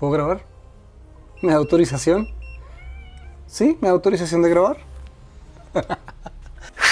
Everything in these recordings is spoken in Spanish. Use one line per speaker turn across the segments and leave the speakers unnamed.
¿Puedo grabar? ¿Me da autorización? ¿Sí? ¿Me da autorización de grabar?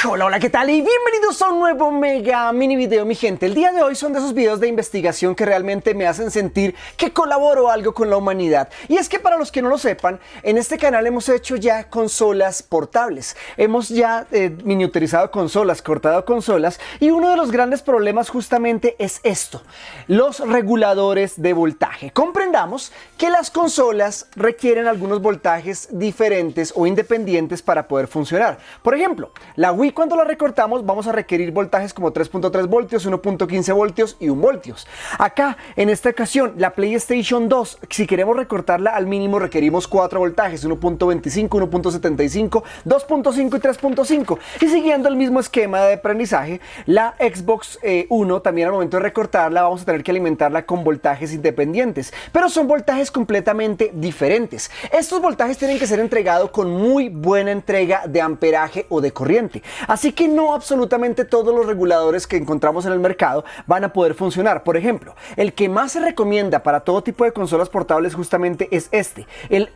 Hola, hola, ¿qué tal? Y bienvenidos a un nuevo mega mini video, mi gente. El día de hoy son de esos videos de investigación que realmente me hacen sentir que colaboro algo con la humanidad. Y es que para los que no lo sepan, en este canal hemos hecho ya consolas portables. Hemos ya miniaturizado consolas, cortado consolas. Y uno de los grandes problemas justamente es esto: los reguladores de voltaje. Comprendamos que las consolas requieren algunos voltajes diferentes o independientes para poder funcionar. Por ejemplo, la Wii, cuando la recortamos, vamos a requerir voltajes como 3.3 voltios, 1.15 voltios y 1 voltios. Acá, en esta ocasión, la PlayStation 2, si queremos recortarla al mínimo, requerimos 4 voltajes, 1.25, 1.75, 2.5 y 3.5. Y siguiendo el mismo esquema de aprendizaje, la Xbox One, también al momento de recortarla, vamos a tener que alimentarla con voltajes independientes. Pero son voltajes completamente diferentes. Estos voltajes tienen que ser entregados con muy buena entrega de amperaje o de corriente. Así que no absolutamente todos los reguladores que encontramos en el mercado van a poder funcionar. Por ejemplo, el que más se recomienda para todo tipo de consolas portables justamente es este, el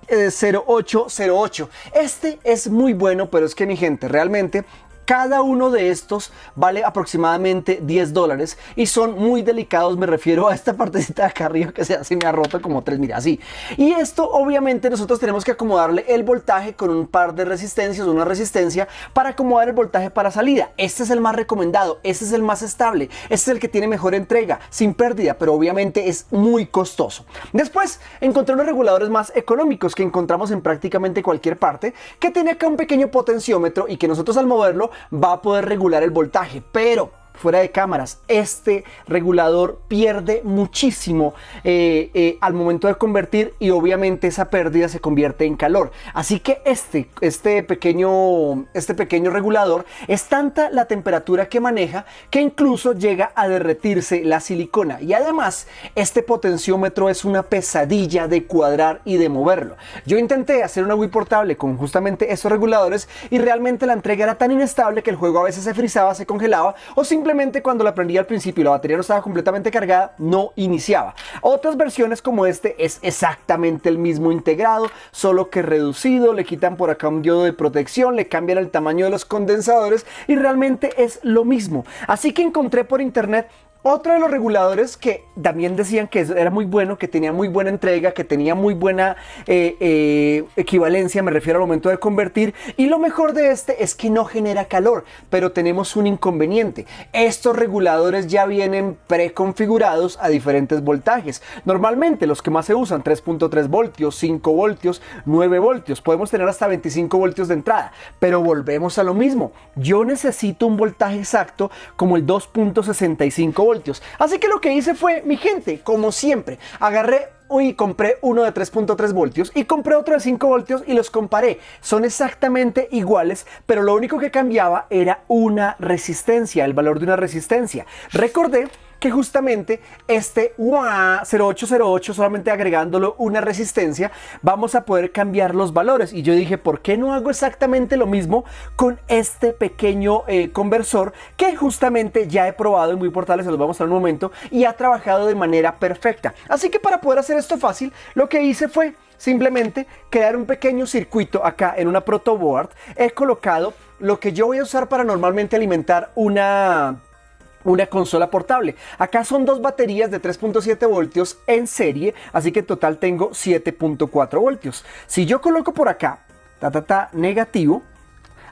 0808. Este es muy bueno, pero es que, mi gente, realmente cada uno de estos vale aproximadamente $10 y son muy delicados. Me refiero a esta partecita de acá arriba que se me ha roto como tres, mira, así. Y esto, obviamente, nosotros tenemos que acomodarle el voltaje con un par de resistencias, una resistencia para acomodar el voltaje para salida. Este es el más recomendado, este es el más estable, este es el que tiene mejor entrega, sin pérdida, pero obviamente es muy costoso. Después encontré unos reguladores más económicos que encontramos en prácticamente cualquier parte, que tiene acá un pequeño potenciómetro y que nosotros al moverlo va a poder regular el voltaje, pero fuera de cámaras, este regulador pierde muchísimo al momento de convertir, y obviamente esa pérdida se convierte en calor. Así que este pequeño regulador, es tanta la temperatura que maneja que incluso llega a derretirse la silicona. Y además, este potenciómetro es una pesadilla de cuadrar y de moverlo. Yo intenté hacer una Wii portable con justamente estos reguladores y realmente la entrega era tan inestable que el juego a veces se frizaba, se congelaba, o simplemente cuando la prendía al principio y la batería no estaba completamente cargada, no iniciaba. Otras versiones como este es exactamente el mismo integrado, solo que reducido. Le quitan por acá un diodo de protección, le cambian el tamaño de los condensadores y realmente es lo mismo. Así que encontré por internet otro de los reguladores que también decían que era muy bueno, que tenía muy buena entrega, que tenía muy buena equivalencia, me refiero al momento de convertir. Y lo mejor de este es que no genera calor, pero tenemos un inconveniente. Estos reguladores ya vienen preconfigurados a diferentes voltajes. Normalmente los que más se usan, 3.3 voltios, 5 voltios, 9 voltios. Podemos tener hasta 25 voltios de entrada, pero volvemos a lo mismo. Yo necesito un voltaje exacto como el 2.65 voltios. Así que lo que hice fue, mi gente, como siempre, agarré y compré uno de 3.3 voltios y compré otro de 5 voltios y los comparé. Son exactamente iguales, pero lo único que cambiaba era una resistencia, el valor de una resistencia. Recordé que justamente este 0808, solamente agregándolo una resistencia, vamos a poder cambiar los valores. Y yo dije, ¿por qué no hago exactamente lo mismo con este pequeño conversor que justamente ya he probado en Wii Portales? Se los voy a mostrar en un momento, y ha trabajado de manera perfecta. Así que para poder hacer esto fácil, lo que hice fue simplemente crear un pequeño circuito acá en una protoboard. He colocado lo que yo voy a usar para normalmente alimentar una consola portable. Acá son dos baterías de 3.7 voltios en serie, así que en total tengo 7.4 voltios. Si yo coloco por acá, negativo,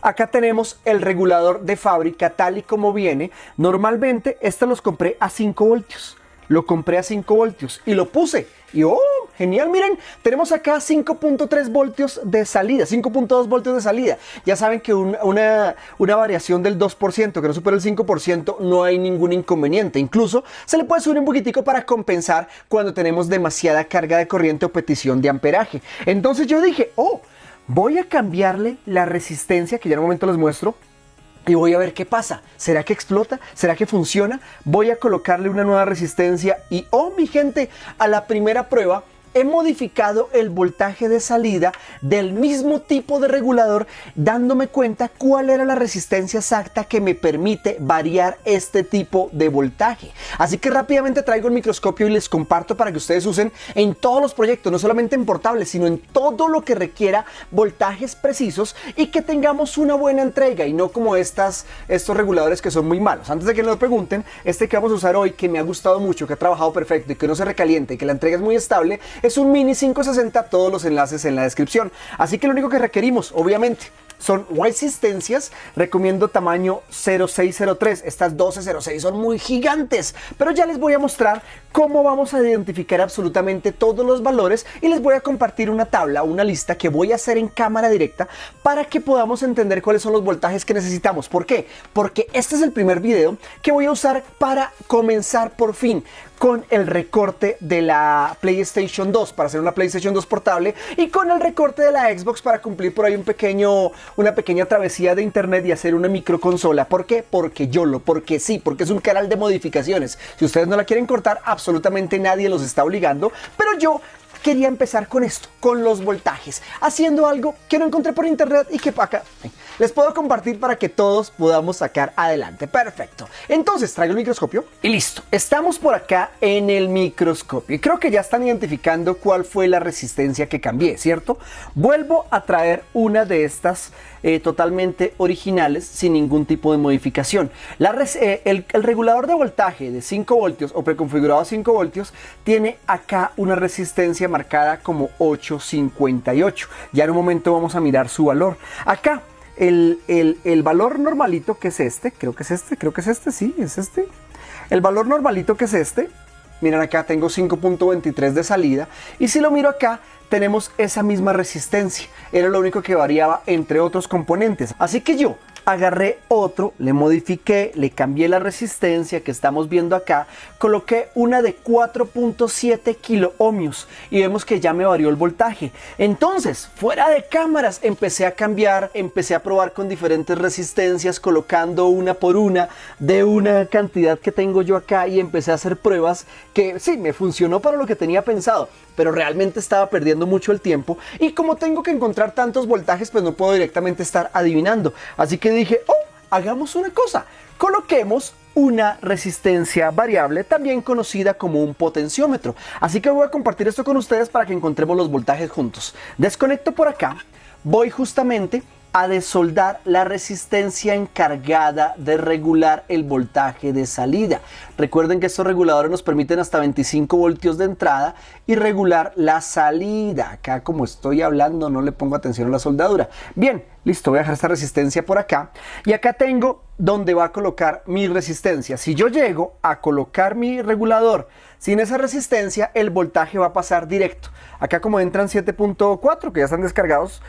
acá tenemos el regulador de fábrica tal y como viene. Normalmente estos los compré a 5 voltios. Lo compré a 5 voltios y lo puse. Y ¡oh! Genial, miren, tenemos acá 5.3 voltios de salida, 5.2 voltios de salida. Ya saben que una variación del 2%, que no supera el 5%, no hay ningún inconveniente. Incluso se le puede subir un poquitico para compensar cuando tenemos demasiada carga de corriente o petición de amperaje. Entonces yo dije, oh, voy a cambiarle la resistencia, que ya en un momento les muestro, y voy a ver qué pasa. ¿Será que explota? ¿Será que funciona? Voy a colocarle una nueva resistencia y, oh, mi gente, a la primera prueba he modificado el voltaje de salida del mismo tipo de regulador, dándome cuenta cuál era la resistencia exacta que me permite variar este tipo de voltaje. Así que rápidamente traigo el microscopio y les comparto para que ustedes usen en todos los proyectos, no solamente en portables, sino en todo lo que requiera voltajes precisos y que tengamos una buena entrega y no como estos reguladores que son muy malos. Antes de que nos pregunten, este que vamos a usar hoy, que me ha gustado mucho, que ha trabajado perfecto y que no se recaliente y que la entrega es muy estable, es un Mini 560, todos los enlaces en la descripción. Así que lo único que requerimos, obviamente, son resistencias. Recomiendo tamaño 0603. Estas 1206 son muy gigantes, pero ya les voy a mostrar cómo vamos a identificar absolutamente todos los valores y les voy a compartir una tabla, una lista que voy a hacer en cámara directa para que podamos entender cuáles son los voltajes que necesitamos. ¿Por qué? Porque este es el primer video que voy a usar para comenzar por fin con el recorte de la PlayStation 2 para hacer una PlayStation 2 portable y con el recorte de la Xbox para cumplir por ahí una pequeña travesía de internet y hacer una microconsola. ¿Por qué? Porque porque sí, porque es un canal de modificaciones. Si ustedes no la quieren cortar, absolutamente nadie los está obligando, pero yo quería empezar con esto, con los voltajes, haciendo algo que no encontré por internet y que acá les puedo compartir para que todos podamos sacar adelante. Perfecto. Entonces traigo el microscopio y listo. Estamos por acá en el microscopio y creo que ya están identificando cuál fue la resistencia que cambié, ¿cierto? Vuelvo a traer una de estas totalmente originales sin ningún tipo de modificación. El regulador de voltaje de 5 voltios o preconfigurado a 5 voltios tiene acá una resistencia marcada como 858. Ya en un momento vamos a mirar su valor. Acá el valor normalito, que es este, creo que es este, sí, es este. El valor normalito, que es este, miren acá tengo 5.23 de salida y si lo miro acá tenemos esa misma resistencia, era lo único que variaba entre otros componentes. Así que yo agarré otro, le modifiqué, le cambié la resistencia que estamos viendo acá, coloqué una de 4.7 kilo ohmios y vemos que ya me varió el voltaje. Entonces, fuera de cámaras, empecé a cambiar, empecé a probar con diferentes resistencias, colocando una por una de una cantidad que tengo yo acá y empecé a hacer pruebas que sí, me funcionó para lo que tenía pensado, pero realmente estaba perdiendo mucho el tiempo y como tengo que encontrar tantos voltajes, pues no puedo directamente estar adivinando. Así que dije, hagamos una cosa, coloquemos una resistencia variable, también conocida como un potenciómetro. Así que voy a compartir esto con ustedes para que encontremos los voltajes juntos. Desconecto por acá, voy justamente a desoldar la resistencia encargada de regular el voltaje de salida. Recuerden que estos reguladores nos permiten hasta 25 voltios de entrada y regular la salida. Acá, como estoy hablando, no le pongo atención a la soldadura. Bien, listo, voy a dejar esta resistencia por acá y acá tengo donde va a colocar mi resistencia. Si yo llego a colocar mi regulador sin esa resistencia, el voltaje va a pasar directo. Acá como entran 7.4, que ya están descargados,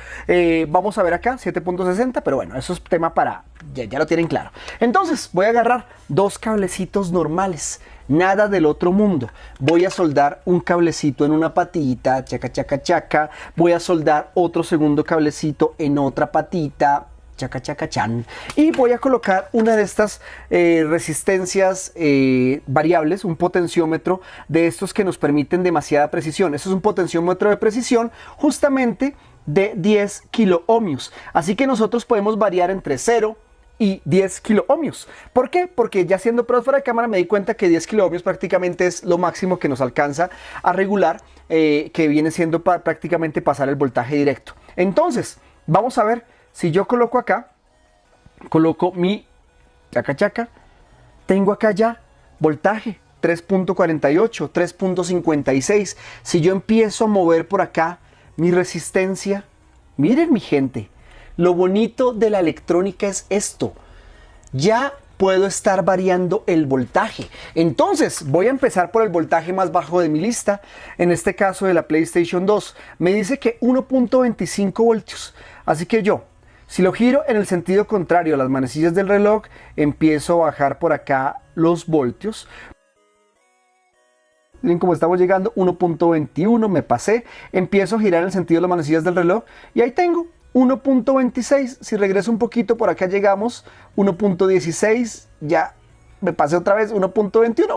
vamos a ver acá 7.60, pero bueno, eso es tema para, ya lo tienen claro. Entonces voy a agarrar dos cablecitos normales, nada del otro mundo. Voy a soldar un cablecito en una patita, chaca, chaca, chaca. Voy a soldar otro segundo cablecito en otra patita, chaca, chaca, chan. Y voy a colocar una de estas resistencias variables, un potenciómetro de estos que nos permiten demasiada precisión. Esto es un potenciómetro de precisión justamente de 10 kilo ohmios. Así que nosotros podemos variar entre 0 y 10 kilo ohmios. ¿Por qué? Porque ya siendo pruebas fuera de cámara me di cuenta que 10 kilo ohmios prácticamente es lo máximo que nos alcanza a regular, que viene siendo prácticamente pasar el voltaje directo. Entonces, vamos a ver. Si yo coloco acá, coloco mi chaca chaca, tengo acá ya voltaje 3.48, 3.56. Si yo empiezo a mover por acá mi resistencia, miren mi gente, lo bonito de la electrónica es esto. Ya puedo estar variando el voltaje. Entonces voy a empezar por el voltaje más bajo de mi lista, en este caso de la PlayStation 2. Me dice que 1.25 voltios. Así que yo, si lo giro en el sentido contrario a las manecillas del reloj, empiezo a bajar por acá los voltios. Miren cómo estamos llegando, 1.21, me pasé. Empiezo a girar en el sentido de las manecillas del reloj y ahí tengo 1.26. Si regreso un poquito, por acá llegamos 1.16. Ya me pasé otra vez, 1.21,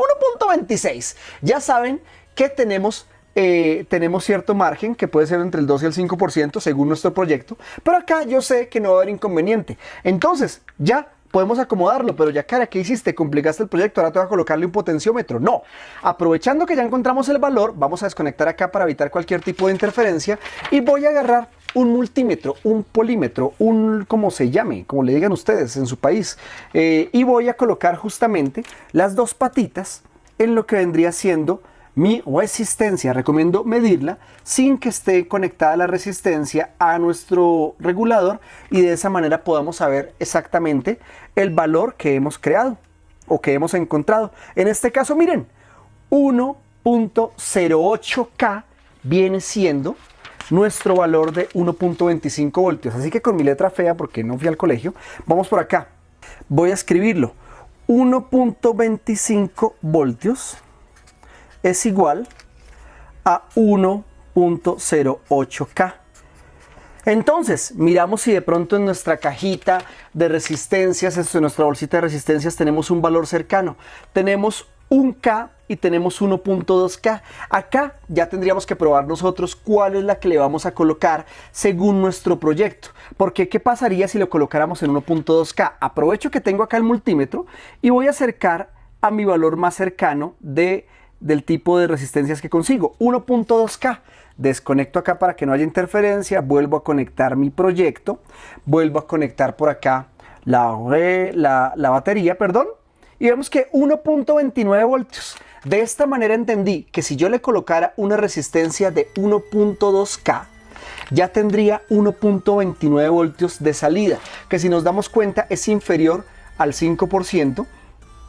1.26. Ya saben que tenemos tenemos cierto margen que puede ser entre el 2 y el 5% según nuestro proyecto, pero acá yo sé que no va a haber inconveniente. Entonces, ya podemos acomodarlo, pero ya cara, ¿qué hiciste? Complicaste el proyecto, ahora te voy a colocarle un potenciómetro. No, aprovechando que ya encontramos el valor, vamos a desconectar acá para evitar cualquier tipo de interferencia y voy a agarrar un multímetro, un polímetro, un como se llame, como le digan ustedes en su país, y voy a colocar justamente las dos patitas en lo que vendría siendo mi resistencia. Recomiendo medirla sin que esté conectada la resistencia a nuestro regulador y de esa manera podamos saber exactamente el valor que hemos creado o que hemos encontrado. En este caso, miren, 1.08K viene siendo nuestro valor de 1.25 voltios. Así que con mi letra fea, porque no fui al colegio, vamos por acá. Voy a escribirlo. 1.25 voltios es igual a 1.08K. Entonces, miramos si de pronto en nuestra cajita de resistencias, en nuestra bolsita de resistencias, tenemos un valor cercano. Tenemos 1K y tenemos 1.2K. Acá ya tendríamos que probar nosotros cuál es la que le vamos a colocar según nuestro proyecto. Porque, ¿qué pasaría si lo colocáramos en 1.2K? Aprovecho que tengo acá el multímetro y voy a acercar a mi valor más cercano del tipo de resistencias que consigo, 1.2K. Desconecto acá para que no haya interferencia, vuelvo a conectar mi proyecto, vuelvo a conectar por acá la batería, perdón, y vemos que 1.29 voltios. De esta manera entendí que si yo le colocara una resistencia de 1.2K, ya tendría 1.29 voltios de salida, que si nos damos cuenta es inferior al 5%,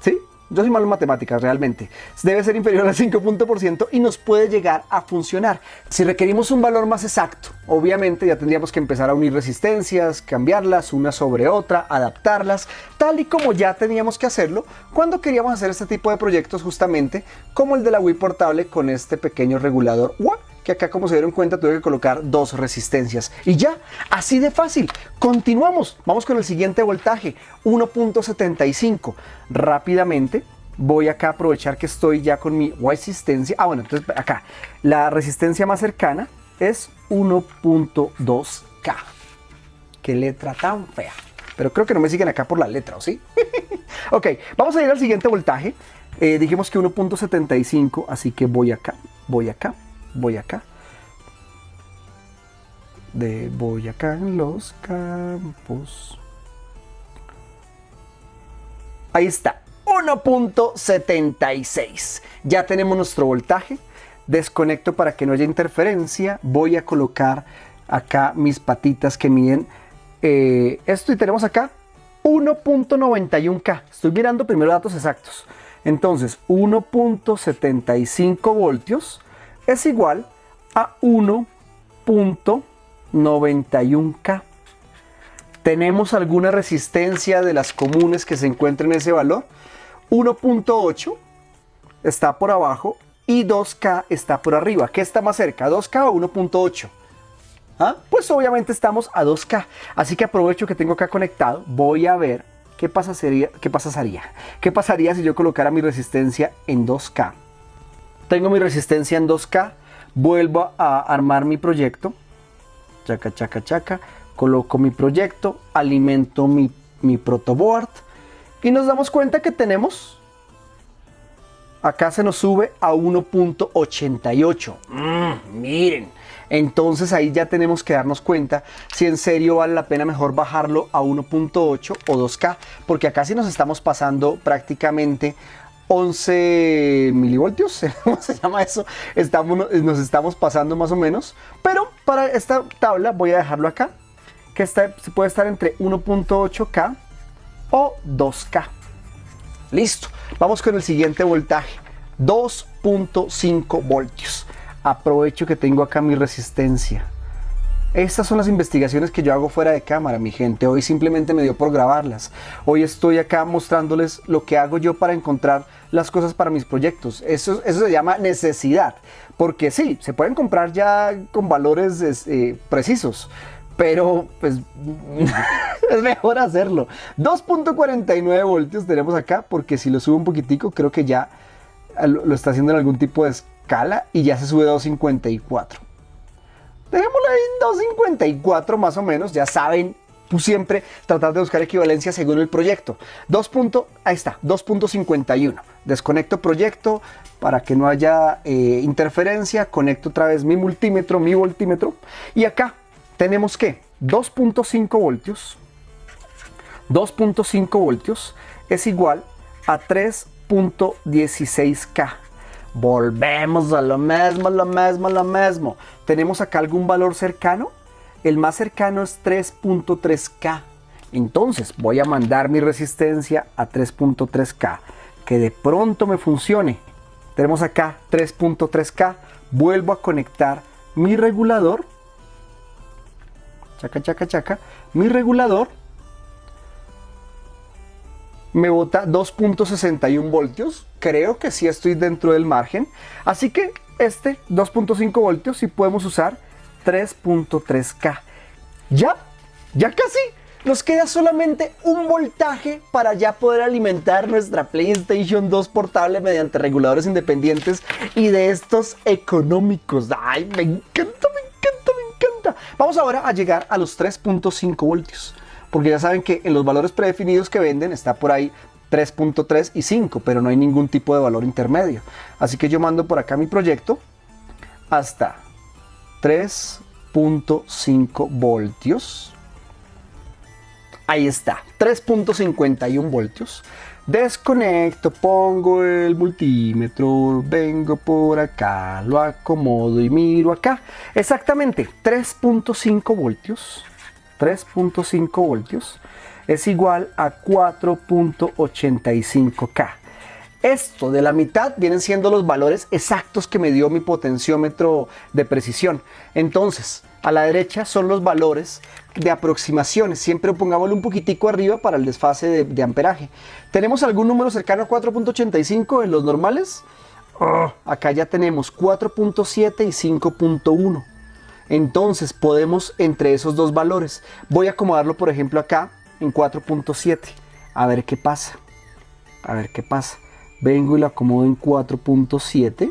¿sí? Yo soy malo en matemáticas realmente. Debe ser inferior al 5% y nos puede llegar a funcionar. Si requerimos un valor más exacto, obviamente ya tendríamos que empezar a unir resistencias, cambiarlas una sobre otra, adaptarlas, tal y como ya teníamos que hacerlo cuando queríamos hacer este tipo de proyectos justamente como el de la Wii portable con este pequeño regulador WA, que acá, como se dieron cuenta, tuve que colocar dos resistencias y ya, así de fácil. Continuamos, vamos con el siguiente voltaje, 1.75. Rápidamente voy acá a aprovechar que estoy ya con mi resistencia. Bueno, entonces acá la resistencia más cercana es 1.2K. Qué letra tan fea, pero creo que no me siguen acá por la letra, ¿o sí? Ok, vamos a ir al siguiente voltaje. Dijimos que 1.75, así que voy acá, voy acá, voy acá. Voy acá en los campos. Ahí está, 1.76. Ya tenemos nuestro voltaje. Desconecto para que no haya interferencia. Voy a colocar acá mis patitas que miden esto y tenemos acá 1.91K. Estoy mirando primero datos exactos. Entonces, 1.75 voltios es igual a 1.91K. ¿Tenemos alguna resistencia de las comunes que se encuentren en ese valor? 1.8 está por abajo y 2K está por arriba. ¿Qué está más cerca, 2K o 1.8? ¿Ah? Pues obviamente estamos a 2K. Así que aprovecho que tengo acá conectado. Voy a ver qué pasaría si yo colocara mi resistencia en 2K. Tengo mi resistencia en 2K. Vuelvo a armar mi proyecto. Chaca, chaca, chaca. Coloco mi proyecto, alimento mi protoboard y nos damos cuenta que tenemos, acá se nos sube a 1.88. Miren, entonces ahí ya tenemos que darnos cuenta si en serio vale la pena mejor bajarlo a 1.8 o 2K, porque acá sí nos estamos pasando prácticamente 11 milivoltios, ¿cómo se llama eso? Nos estamos pasando más o menos, pero para esta tabla voy a dejarlo acá, que puede estar entre 1.8K o 2K. Listo, vamos con el siguiente voltaje, 2.5 voltios. Aprovecho que tengo acá mi resistencia. Estas son las investigaciones que yo hago fuera de cámara, mi gente. Hoy simplemente me dio por grabarlas. Hoy estoy acá mostrándoles lo que hago yo para encontrar las cosas para mis proyectos. Eso se llama necesidad. Porque sí, se pueden comprar ya con valores precisos. Pero pues es mejor hacerlo. 2.49 voltios tenemos acá, porque si lo subo un poquitico creo que ya lo está haciendo en algún tipo escala y ya se sube a 254. Dejémoslo ahí en 254 más o menos, ya saben, pues siempre tratar de buscar equivalencia según el proyecto. Ahí está, 2.51. Desconecto proyecto para que no haya interferencia, conecto otra vez mi multímetro, mi voltímetro, y acá tenemos que 2.5 voltios, 2.5 voltios es igual a 3.16K. Volvemos a lo mismo. ¿Tenemos acá algún valor cercano? El más cercano es 3.3K. Entonces voy a mandar mi resistencia a 3.3K. Que de pronto me funcione. Tenemos acá 3.3K. Vuelvo a conectar mi regulador. Chaca. Mi regulador me bota 2.61 voltios. Creo que sí estoy dentro del margen. Así que este 2.5 voltios sí podemos usar 3.3K. Ya casi. Nos queda solamente un voltaje para ya poder alimentar nuestra PlayStation 2 portable mediante reguladores independientes y de estos económicos. ¡Ay, me encanta! Vamos ahora a llegar a los 3.5 voltios. Porque ya saben que en los valores predefinidos que venden está por ahí 3.3 y 5, pero no hay ningún tipo de valor intermedio. Así que yo mando por acá mi proyecto hasta 3.5 voltios. Ahí está, 3.51 voltios. Desconecto, pongo el multímetro, vengo por acá, lo acomodo y miro acá. Exactamente, 3.5 voltios. 3.5 voltios es igual a 4.85K. Esto de la mitad vienen siendo los valores exactos que me dio mi potenciómetro de precisión. Entonces, a la derecha son los valores de aproximaciones. Siempre pongámoslo un poquitico arriba para el desfase de amperaje. ¿Tenemos algún número cercano a 4.85 en los normales? Acá ya tenemos 4.7 y 5.1. Entonces podemos entre esos dos valores. Voy a acomodarlo, por ejemplo, acá en 4.7. A ver qué pasa. Vengo y lo acomodo en 4.7.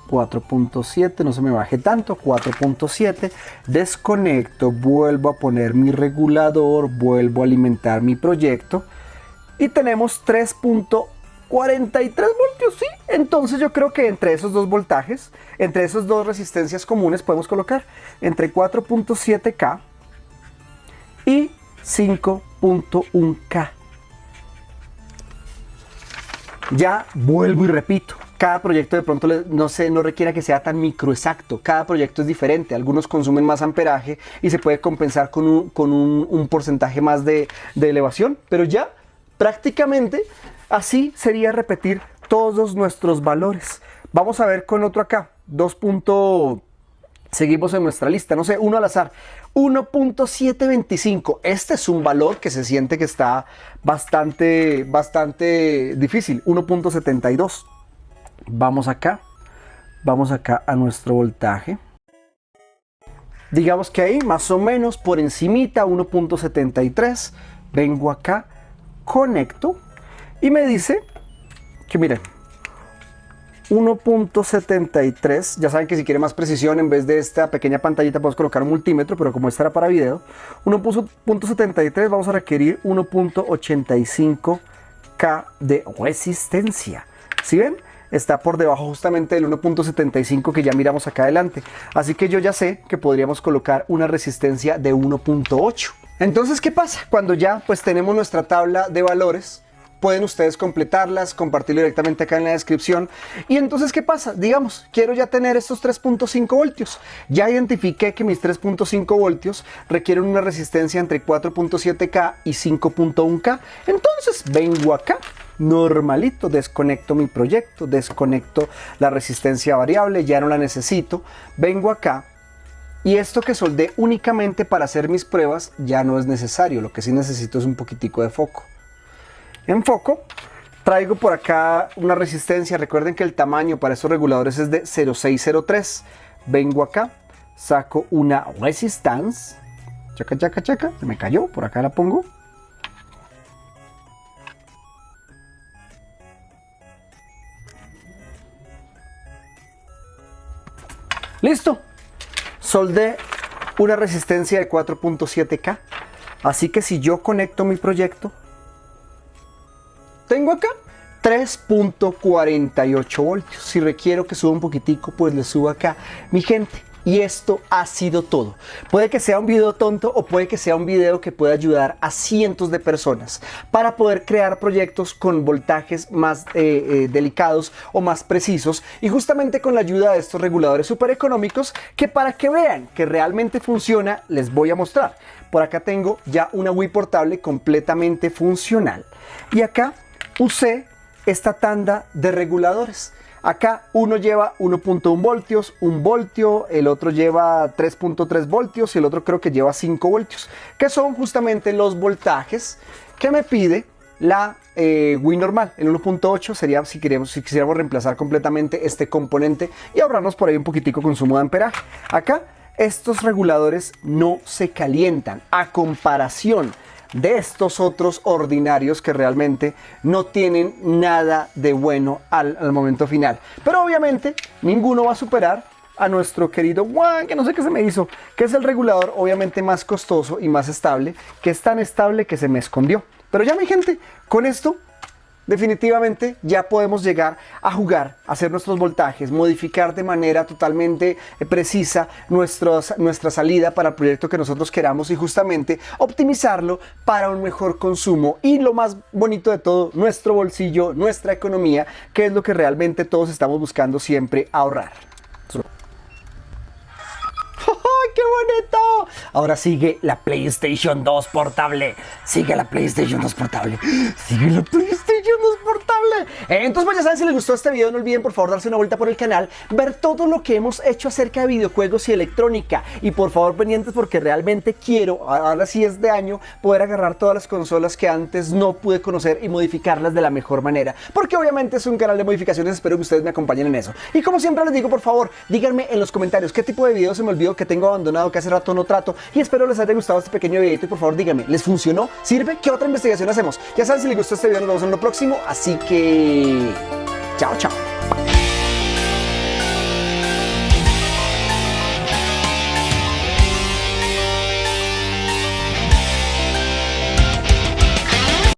4.7, no se me baje tanto. 4.7. Desconecto, vuelvo a poner mi regulador, vuelvo a alimentar mi proyecto. Y tenemos 3.43 voltios, sí. Entonces yo creo que entre esos dos voltajes, entre esas dos resistencias comunes, podemos colocar entre 4.7K y 5.1K. Ya vuelvo y repito, cada proyecto de pronto no requiere que sea tan microexacto. Cada proyecto es diferente. Algunos consumen más amperaje y se puede compensar con un porcentaje más de elevación. Pero ya prácticamente así sería repetir todos nuestros valores. Vamos a ver con otro acá. Seguimos en nuestra lista, no sé, uno al azar. 1.725. Este es un valor que se siente que está bastante difícil. 1.72. Vamos acá a nuestro voltaje. Digamos que ahí más o menos por encimita, 1.73. Vengo acá, conecto y me dice que miren, 1.73, ya saben que si quiere más precisión, en vez de esta pequeña pantallita podemos colocar un multímetro, pero como esta era para video, 1.73 vamos a requerir 1.85K de resistencia. ¿Sí ven? Está por debajo justamente del 1.75 que ya miramos acá adelante. Así que yo ya sé que podríamos colocar una resistencia de 1.8. Entonces, ¿qué pasa? Cuando ya pues tenemos nuestra tabla de valores, pueden ustedes completarlas, compartirlo directamente acá en la descripción. Y entonces, ¿qué pasa? Digamos, quiero ya tener estos 3.5 voltios. Ya identifiqué que mis 3.5 voltios requieren una resistencia entre 4.7K y 5.1K. Entonces, vengo acá, normalito, desconecto mi proyecto, desconecto la resistencia variable, ya no la necesito. Vengo acá y esto que soldé únicamente para hacer mis pruebas ya no es necesario. Lo que sí necesito es un poquitico de foco. En foco, traigo por acá una resistencia. Recuerden que el tamaño para estos reguladores es de 0.603. Vengo acá, saco una resistance. Chaca, se me cayó, por acá la pongo. Listo. Soldé una resistencia de 4.7K. Así que si yo conecto mi proyecto, tengo acá 3.48 voltios. Si requiero que suba un poquitico, pues le subo acá. Mi gente, y esto ha sido todo. Puede que sea un video tonto o puede que sea un video que pueda ayudar a cientos de personas para poder crear proyectos con voltajes más delicados o más precisos, y justamente con la ayuda de estos reguladores súper económicos que, para que vean que realmente funciona, les voy a mostrar. Por acá tengo ya una Wii portable completamente funcional y acá usé esta tanda de reguladores. Acá uno lleva 1.1 voltios, 1 voltio, el otro lleva 3.3 voltios y el otro creo que lleva 5 voltios, que son justamente los voltajes que me pide la Wii normal. El 1.8 sería si quisiéramos reemplazar completamente este componente y ahorrarnos por ahí un poquitico consumo de amperaje. Acá estos reguladores no se calientan, a comparación de estos otros ordinarios que realmente no tienen nada de bueno al momento final. Pero obviamente ninguno va a superar a nuestro querido Juan, que no sé qué se me hizo, que es el regulador obviamente más costoso y más estable, que es tan estable que se me escondió. Pero ya, mi gente, con esto definitivamente ya podemos llegar a jugar, a hacer nuestros voltajes, modificar de manera totalmente precisa nuestra salida para el proyecto que nosotros queramos y justamente optimizarlo para un mejor consumo y, lo más bonito de todo, nuestro bolsillo, nuestra economía, que es lo que realmente todos estamos buscando siempre ahorrar. ¡Qué bonito! Ahora sigue la PlayStation 2 portable. Sigue la PlayStation 2 portable. Sigue la PlayStation 2 portable. Entonces, pues ya saben, si les gustó este video, no olviden por favor darse una vuelta por el canal, ver todo lo que hemos hecho acerca de videojuegos y electrónica. Y por favor pendientes, porque realmente quiero, ahora sí es de año, poder agarrar todas las consolas que antes no pude conocer y modificarlas de la mejor manera. Porque obviamente es un canal de modificaciones, espero que ustedes me acompañen en eso. Y como siempre les digo, por favor, díganme en los comentarios qué tipo de video se me olvidó, que tengo abandonado, que hace rato no trato, y espero les haya gustado este pequeño videito. Y por favor díganme, ¿les funcionó? ¿Sirve? ¿Qué otra investigación hacemos? Ya saben, si les gustó este video nos vemos en lo próximo, así que...